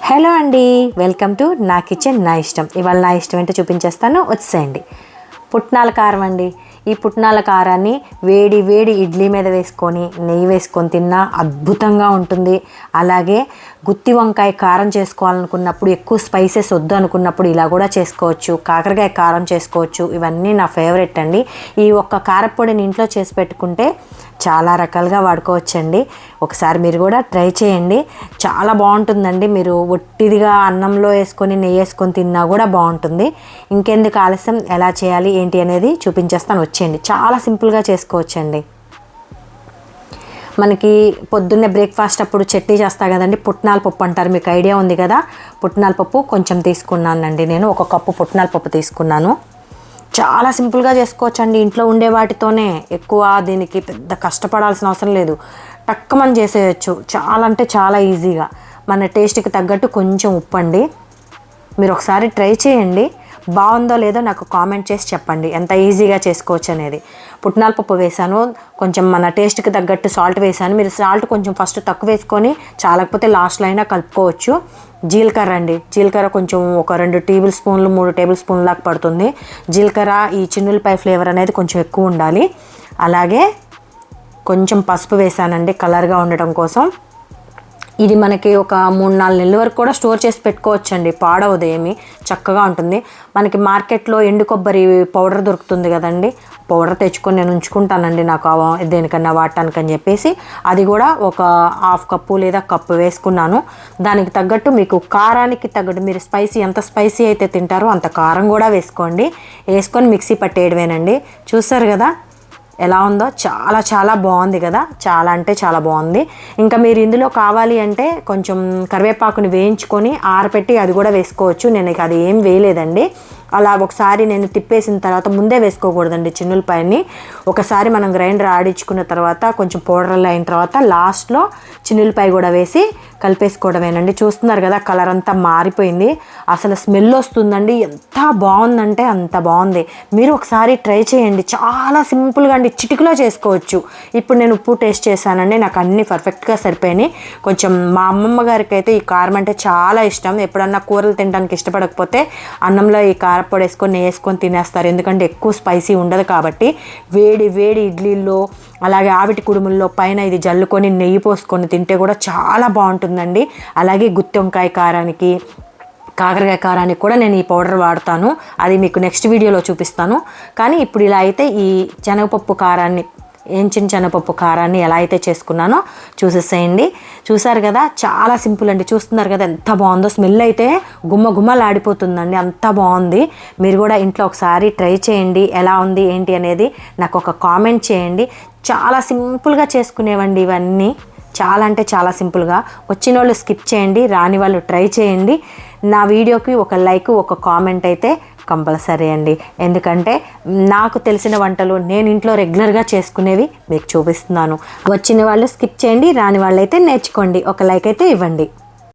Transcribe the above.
Hello అండి, welcome to నా kitchen నా ఇష్టం. ఇవాళ నా ఇష్టం ఏంటో చూపించేస్తాను, వచ్చేయండి. పుట్నాల కారం అండి. ఈ పుట్నాల కారాన్ని వేడి వేడి ఇడ్లీ మీద వేసుకొని నెయ్యి వేసుకొని తిన్నా అద్భుతంగా ఉంటుంది. అలాగే గుత్తి వంకాయ కారం చేసుకోవాలనుకున్నప్పుడు, ఎక్కువ స్పైసెస్ వద్దు అనుకున్నప్పుడు ఇలా కూడా చేసుకోవచ్చు. కాకరకాయ కారం చేసుకోవచ్చు. ఇవన్నీ నా ఫేవరెట్ అండి. ఈ ఒక్క కారపొడిని ఇంట్లో చేసి పెట్టుకుంటే చాలా రకాలుగా వాడుకోవచ్చండి. ఒకసారి మీరు కూడా ట్రై చేయండి, చాలా బాగుంటుందండి. మీరు ఒట్టిదిగా అన్నంలో వేసుకొని నెయ్యి వేసుకొని తిన్నా కూడా బాగుంటుంది. ఇంకెందుకు ఆలస్యం, ఎలా చేయాలి ఏంటి అనేది చూపించేస్తాను, వచ్చేయండి. చాలా సింపుల్గా చేసుకోవచ్చండి. మనకి పొద్దున్నే బ్రేక్ఫాస్ట్ అప్పుడు చట్నీ చేస్తా కదండి, పుట్నాల పప్పు అంటారు, మీకు ఐడియా ఉంది కదా. పుట్నాల పప్పు కొంచెం తీసుకున్నానండి, నేను 1 కప్పు పుట్నాల పప్పు తీసుకున్నాను. చాలా సింపుల్గా చేసుకోవచ్చు అండి, ఇంట్లో ఉండే వాటితోనే. ఎక్కువ దీనికి పెద్ద కష్టపడాల్సిన అవసరం లేదు, టక్కుమని చేసేయచ్చు. చాలా అంటే చాలా ఈజీగా. మన టేస్ట్కి తగ్గట్టు కొంచెం ఉప్పు అండి. మీరు ఒకసారి ట్రై చేయండి, బాగుందో లేదో నాకు కామెంట్ చేసి చెప్పండి ఎంత ఈజీగా చేసుకోవచ్చు అనేది. పుట్నాల పప్పు వేసాను, కొంచెం మన టేస్ట్కి తగ్గట్టు సాల్ట్ వేసాను. మీరు సాల్ట్ కొంచెం ఫస్ట్ తక్కువ వేసుకొని, చాలకపోతే లాస్ట్లో అయినా కలుపుకోవచ్చు. జీలకర్ర అండి, జీలకర్ర కొంచెం ఒక 2 టేబుల్ స్పూన్లు 3 టేబుల్ స్పూన్ల దాకా పడుతుంది. జీలకర్ర, ఈ చిన్నులపాయ ఫ్లేవర్ అనేది కొంచెం ఎక్కువ ఉండాలి. అలాగే కొంచెం పసుపు వేసానండి, కలర్గా ఉండటం కోసం. ఇది మనకి ఒక 3-4 నెలల వరకు కూడా స్టోర్ చేసి పెట్టుకోవచ్చండి, పాడవదు, ఏమి చక్కగా ఉంటుంది. మనకి మార్కెట్లో ఎండు కొబ్బరి పౌడర్ దొరుకుతుంది కదండి, పౌడర్ తెచ్చుకొని నేను ఉంచుకుంటానండి, నాకు దేనికన్నా వాడటానికని చెప్పేసి. అది కూడా ఒక 1/2 కప్పు లేదా కప్పు వేసుకున్నాను. దానికి తగ్గట్టు మీకు కారానికి తగ్గట్టు, మీరు స్పైసీ ఎంత స్పైసీ అయితే తింటారో అంత కారం కూడా వేసుకోండి. వేసుకొని మిక్సీ పట్టేయడమేనండి. చూస్తారు కదా ఎలా ఉందో, చాలా చాలా బాగుంది కదా, చాలా అంటే చాలా బాగుంది. ఇంకా మీరు ఇందులో కావాలి అంటే కొంచెం కరివేపాకుని వేయించుకొని ఆరపెట్టి అది కూడా వేసుకోవచ్చు. నేను ఇక అది ఏం వేయలేదండి. అలా ఒకసారి నేను తిప్పేసిన తర్వాత, ముందే వేసుకోకూడదండి చిన్నులపాయని. ఒకసారి మనం గ్రైండర్ ఆడించుకున్న తర్వాత, కొంచెం పౌడర్లు అయిన తర్వాత లాస్ట్లో చిన్నులపాయ కూడా వేసి కలిపేసుకోవడమేనండి. చూస్తున్నారు కదా, కలర్ అంతా మారిపోయింది, అసలు స్మెల్ వస్తుందండి. ఎంత బాగుందంటే అంత బాగుంది. మీరు ఒకసారి ట్రై చేయండి, చాలా సింపుల్గా అండి, చిటికలో చేసుకోవచ్చు. ఇప్పుడు నేను ఉప్పు టేస్ట్ చేశానండి, నాకు అన్నీ పర్ఫెక్ట్గా సరిపోయినాయి. కొంచెం మా అమ్మమ్మ గారికి అయితే ఈ కారం అంటే చాలా ఇష్టం. ఎప్పుడన్నా కూరలు తినడానికి ఇష్టపడకపోతే అన్నంలో ఈ కారపొడి వేసుకొని వేసుకొని తినేస్తారు, ఎందుకంటే ఎక్కువ స్పైసీ ఉండదు కాబట్టి. వేడి వేడి ఇడ్లీల్లో, అలాగే ఆవిటి కుడుముల్లో పైన ఇది జల్లుకొని నెయ్యి పోసుకొని తింటే కూడా చాలా బాగుంటుందండి. అలాగే గుత్తి వంకాయ కారానికి, కాకరకాయ కారానికి కూడా నేను ఈ పౌడర్ వాడతాను, అది మీకు నెక్స్ట్ వీడియోలో చూపిస్తాను. కానీ ఇప్పుడు ఇలా అయితే ఈ శనగపప్పు కారాన్ని, శనగపప్పు కారాన్ని ఎలా అయితే చేసుకున్నానో చూసేసేయండి. చూసారు కదా, చాలా సింపుల్ అండి. చూస్తున్నారు కదా ఎంత బాగుందో, స్మెల్ అయితే గుమ్మలాడిపోతుందండి, అంత బాగుంది. మీరు కూడా ఇంట్లో ఒకసారి ట్రై చేయండి, ఎలా ఉంది ఏంటి అనేది నాకు ఒక కామెంట్ చేయండి. చాలా సింపుల్గా చేసుకునేవండి ఇవన్నీ, చాలా అంటే చాలా సింపుల్గా. వచ్చిన వాళ్ళు స్కిప్ చేయండి, రాని వాళ్ళు ట్రై చేయండి. నా వీడియోకి ఒక లైక్, ఒక కామెంట్ అయితే కంపల్సరీ అండి. ఎందుకంటే నాకు తెలిసిన వంటలు నేను ఇంట్లో రెగ్యులర్గా చేసుకునేవి మీకు చూపిస్తున్నాను. వచ్చిన వాళ్ళు స్కిప్ చేయండి, రాని వాళ్ళు అయితే నేర్చుకోండి, ఒక లైక్ అయితే ఇవ్వండి.